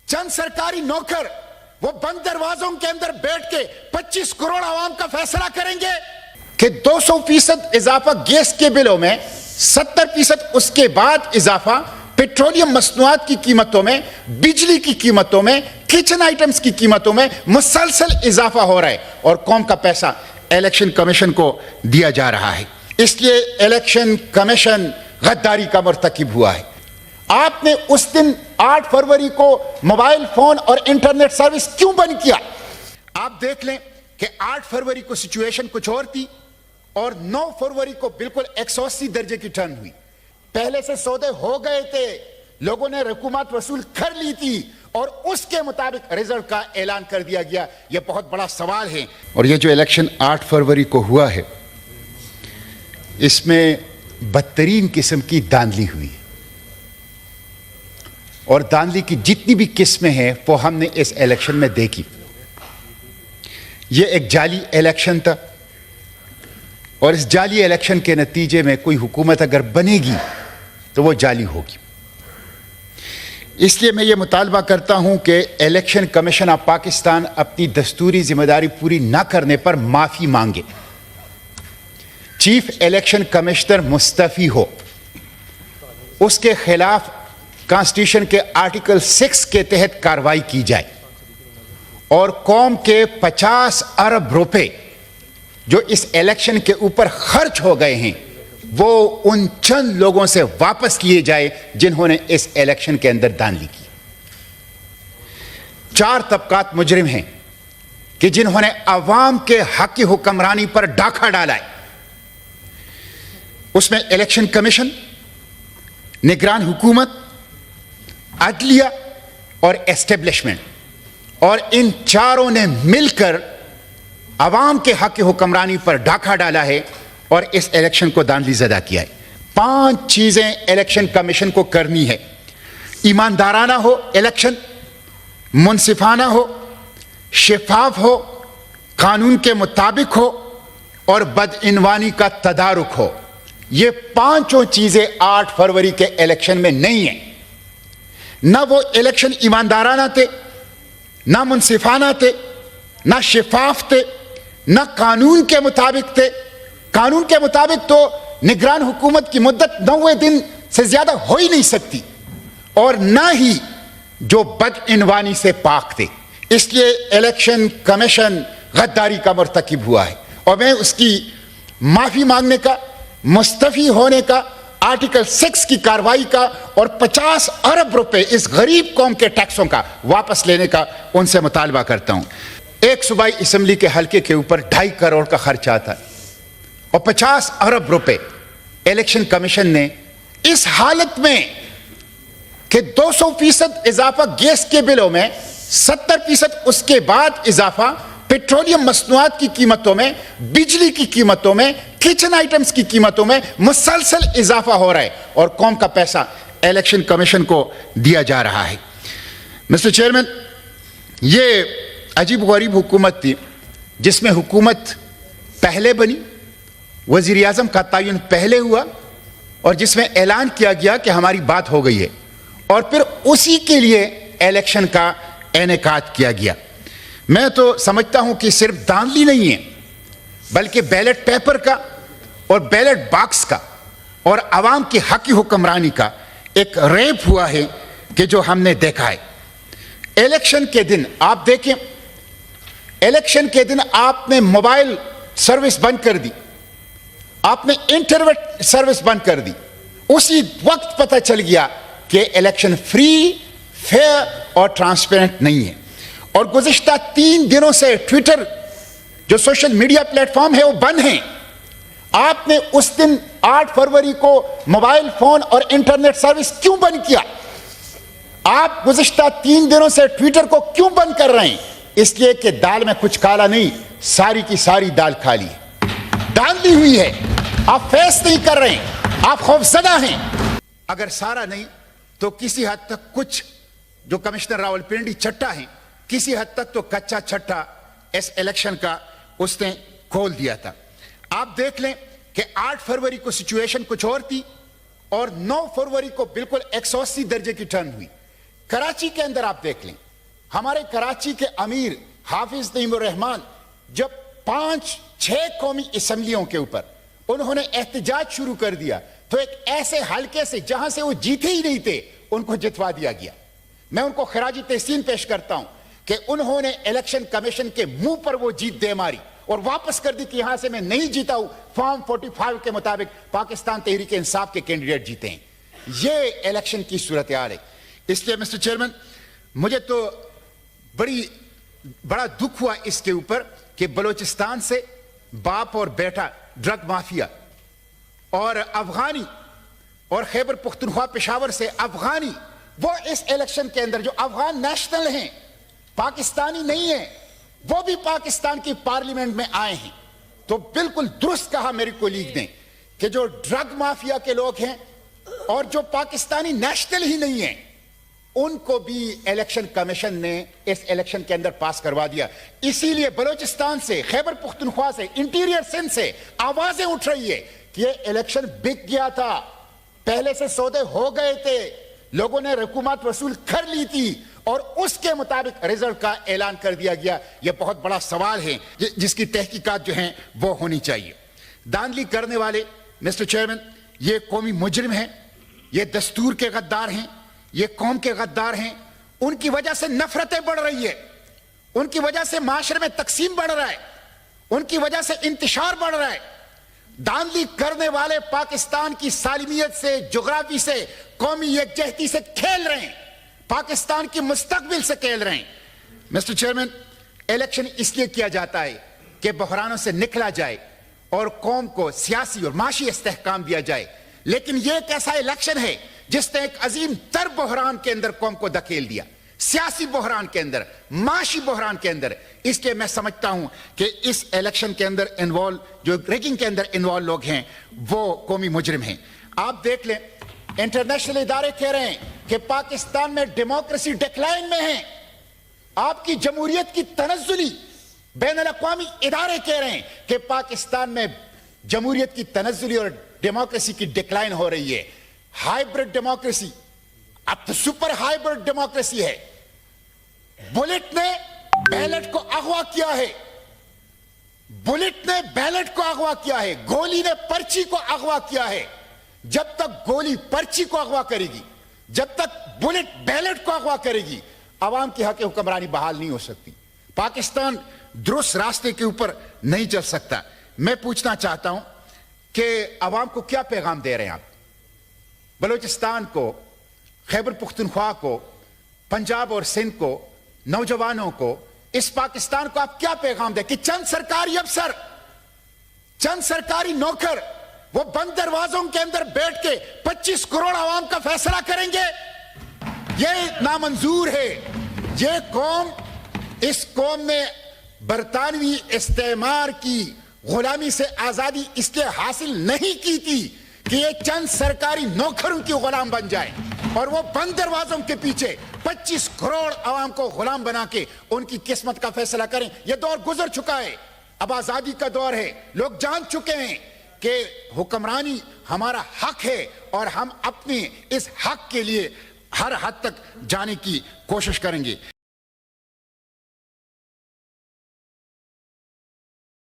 चंद सरकारी नौकर वो बंद दरवाजों के अंदर बैठ के 25 करोड़ आवाम का फैसला करेंगे कि 200% इजाफा गैस के बिलों में, 70% उसके बाद इजाफा पेट्रोलियम मसनूआत की कीमतों में, बिजली की कीमतों में, किचन आइटम्स की कीमतों में मुसलसल इजाफा हो रहा है और कौम का पैसा इलेक्शन कमीशन को दिया जा रहा है। इसलिए इलेक्शन कमीशन गद्दारी का मुर्तकिब हुआ है। आपने उस दिन 8 फरवरी को मोबाइल फोन और इंटरनेट सर्विस क्यों बंद किया? आप देख लें कि 8 फरवरी को सिचुएशन कुछ और थी और 9 फरवरी को बिल्कुल 180 दर्जे की टर्न हुई। पहले से सौदे हो गए थे, लोगों ने रकूमत वसूल कर ली थी और उसके मुताबिक रिजल्ट का ऐलान कर दिया गया। यह बहुत बड़ा सवाल है। और यह जो इलेक्शन 8 फरवरी को हुआ है, इसमें बदतरीन किस्म की धांधली हुई और धांधली की जितनी भी किस्में हैं वो हमने इस इलेक्शन में देखी। यह एक जाली इलेक्शन था और इस जाली इलेक्शन के नतीजे में कोई हुकूमत अगर बनेगी तो वो जाली होगी। इसलिए मैं ये मुतालबा करता हूं कि इलेक्शन कमीशन ऑफ पाकिस्तान अपनी दस्तूरी जिम्मेदारी पूरी ना करने पर माफी मांगे, चीफ इलेक्शन कमिश्नर मुस्तफी हो, उसके खिलाफ कॉन्स्टिट्यूशन के आर्टिकल 6 के तहत कार्रवाई की जाए और कौम के 50 अरब रुपए जो इस इलेक्शन के ऊपर खर्च हो गए हैं वो उन चंद लोगों से वापस लिए जाए जिन्होंने इस इलेक्शन के अंदर धांधली की। 4 तबकात मुजरिम हैं कि जिन्होंने अवाम के हक की हुक्मरानी पर डाका डाला है। उसमें इलेक्शन कमीशन, निगरान हुकूमत, अदलिया और एस्टेब्लिशमेंट, और इन चारों ने मिलकर अवाम के हक की हुक्मरानी पर डाका डाला है और इस इलेक्शन को धांधली ज़दा किया है। 5 चीजें इलेक्शन कमीशन को करनी है। ईमानदाराना हो इलेक्शन, मुनसिफाना हो, शफाफ हो, कानून के मुताबिक हो और बदइनवानी का तदारुक हो। ये 5 चीजें 8 फरवरी के इलेक्शन में नहीं है। ना वो इलेक्शन ईमानदाराना थे, ना मुनसिफाना थे, ना शफाफ थे, ना कानून के मुताबिक थे। कानून के मुताबिक तो निगरान हुकूमत की मुद्दत 90 दिन से ज्यादा हो ही नहीं सकती, और ना ही जो बदइनवानी से पाक थे। इसलिए इलेक्शन कमीशन गद्दारी का मुर्तकिब हुआ है और मैं उसकी माफी मांगने का, मुस्तफी होने का, आर्टिकल 6 की कार्रवाई का और 50 अरब रुपए इस गरीब कौम के टैक्सों का वापस लेने का उनसे मुतालबा करता हूं। एक सूबाई असेंबली के हल्के के ऊपर 2.5 करोड़ का खर्च आता है और 50 अरब रुपए इलेक्शन कमीशन ने इस हालत में कि 200% इजाफा गैस के बिलों में, 70% उसके बाद इजाफा पेट्रोलियम मसनूआत की कीमतों में, बिजली की कीमतों में, किचन आइटम्स की कीमतों में मुसलसल इजाफा हो रहा है और कौम का पैसा इलेक्शन कमीशन को दिया जा रहा है। मिस्टर चेयरमैन, ये अजीब गरीब हुकूमत थी जिसमें हुकूमत पहले बनी, वजीर आजम का तयन पहले हुआ और जिसमें ऐलान किया गया कि हमारी बात हो गई है और फिर उसी के लिए इलेक्शन का इनेकाद किया गया। मैं तो समझता हूं कि सिर्फ धांधली नहीं है बल्कि बैलेट पेपर का और बैलेट बॉक्स का और अवाम की हक की हुक्मरानी का एक रेप हुआ है कि जो हमने देखा है। इलेक्शन के दिन आप देखें, इलेक्शन के दिन आपने मोबाइल सर्विस बंद कर दी, आपने इंटरनेट सर्विस बंद कर दी। उसी वक्त पता चल गया कि इलेक्शन फ्री, फेयर और ट्रांसपेरेंट नहीं है। और गुज़िश्ता 3 दिनों से ट्विटर जो सोशल मीडिया प्लेटफॉर्म है वो बंद है। आपने उस दिन 8 फरवरी को मोबाइल फोन और इंटरनेट सर्विस क्यों बंद किया? आप गुज़िश्ता 3 दिनों से ट्विटर को क्यों बंद कर रहे हैं? इसलिए कि दाल में कुछ काला नहीं, सारी की सारी दाल खाली है, धांधली हुई है। आप फेस नहीं कर रहे हैं, आप खौफजदा हैं। अगर सारा नहीं तो किसी हद तक कुछ जो कमिश्नर रावलपिंडी चट्टा है, किसी हद तक तो कच्चा छट्टा इस इलेक्शन का उसने खोल दिया था। आप देख लें कि 8 फरवरी को सिचुएशन कुछ और थी और 9 फरवरी को बिल्कुल 180 दर्जे की टर्न हुई। कराची के अंदर आप देख लें, हमारे कराची के अमीर हाफिज नईम रहमान जब 5-6 कौमी असम्बलियों के ऊपर उन्होंने एहतजाज शुरू कर दिया, तो एक ऐसे हलके से जहां से वो जीते ही नहीं थे उनको जितवा दिया गया। मैं उनको खराजी तहसीन पेश करता हूं कि उन्होंने इलेक्शन कमीशन के मुंह पर वो जीत दे मारी और वापस कर दी कि यहां से मैं नहीं जीता हूं, फॉर्म 45 के मुताबिक पाकिस्तान तहरीक इंसाफ के कैंडिडेट जीते हैं। ये इलेक्शन की सूरत हाल है। इसलिए मिस्टर चेयरमैन, मुझे तो बड़ा दुख हुआ इसके ऊपर कि बलूचिस्तान से बाप और बेटा ड्रग माफिया और अफगानी और खैबर पुख्तनख्वा पेशावर से अफगानी, वो इस इलेक्शन के अंदर जो अफगान नेशनल हैं, पाकिस्तानी नहीं है, वो भी पाकिस्तान की पार्लियामेंट में आए हैं। तो बिल्कुल दुरुस्त कहा मेरे कोलीग ने कि जो ड्रग माफिया के लोग हैं और जो पाकिस्तानी नेशनल ही नहीं है, उनको भी इलेक्शन कमीशन ने इस इलेक्शन के अंदर पास करवा दिया। इसीलिए बलूचिस्तान से, खैबर पुख्तनख्वा से, इंटीरियर सिंध से आवाजें उठ रही है कि ये इलेक्शन बिक गया था, पहले से सौदे हो गए थे, लोगों ने रकूमत वसूल कर ली थी और उसके मुताबिक रिजल्ट का ऐलान कर दिया गया। यह बहुत बड़ा सवाल है जिसकी तहकीकात जो है वो होनी चाहिए। धांधली करने वाले मिस्टर चेयरमैन, ये कौमी मुजरिम हैं, ये दस्तूर के गद्दार हैं, ये कौम के गद्दार हैं। उनकी वजह से नफरतें बढ़ रही है, उनकी वजह से माशरे में तकसीम बढ़ रहा है, उनकी वजह से इंतशार बढ़ रहा है। धांधली करने वाले पाकिस्तान की सालिमियत से, जोग्राफी से, कौमी यकजहती से खेल रहे हैं, पाकिस्तान की मुस्तकबिल से खेल रहे हैं। मिस्टर चेयरमैन, इलेक्शन इसलिए किया जाता है कि बहरानों से निकला जाए और कौम को सियासी और माशी इस्तेहकाम दिया जाए, लेकिन यह एक ऐसा इलेक्शन है जिसने एक अजीम तर बहरान के अंदर कौम को धकेल दिया, सियासी बहरान के अंदर, माशी बहरान के अंदर। इसलिए मैं समझता हूं कि इस इलेक्शन के अंदर इन्वॉल्व, जो रैगिंग के अंदर इन्वॉल्व लोग हैं, वो कौमी मुजरिम हैं। आप देख लें, इंटरनेशनल इदारे कह रहे हैं कि पाकिस्तान में डेमोक्रेसी डिक्लाइन में है, आपकी जमहूरियत की तनज़्ज़ुली। बैनुल अक़वामी इदारे कह रहे हैं कि पाकिस्तान में जमहूरियत की तनज़्ज़ुली और डेमोक्रेसी की डिक्लाइन हो रही है। हाइब्रिड डेमोक्रेसी, अब तो सुपर हाइब्रिड डेमोक्रेसी है। बुलेट ने बैलेट को अगवा किया है, बुलेट ने बैलेट को अगवा किया है, गोली ने पर्ची को अगवा किया है। जब तक गोली पर्ची को अगवा करेगी, जब तक बुलेट बैलेट को अगवा करेगी, अवाम की हक हुक्मरानी बहाल नहीं हो सकती। पाकिस्तान दुरुस्त रास्ते के ऊपर नहीं चल सकता। मैं पूछना चाहता हूं कि अवाम को क्या पैगाम दे रहे हैं आप? बलूचिस्तान को, खैबर पुख्तनख्वा को, पंजाब और सिंध को, नौजवानों को, इस पाकिस्तान को आप क्या पैगाम दें कि चंद सरकारी अफसर, चंद सरकारी नौकर वो बंद दरवाजों के अंदर बैठ के 25 करोड़ आवाम का फैसला करेंगे? ये नामंजूर है। ये कौम, इस कौम ने बरतानवी इस्तेमार की गुलामी से आजादी इसलिए हासिल नहीं की थी कि ये चंद सरकारी नौकरों की गुलाम बन जाए और वो बंद दरवाजों के पीछे 25 करोड़ आवाम को गुलाम बना के उनकी किस्मत का फैसला करें। ये दौर गुजर चुका है, अब आजादी का दौर है। लोग जान चुके हैं कि हुक्मरानी हमारा हक है और हम अपने इस हक के लिए हर हद तक जाने की कोशिश करेंगे।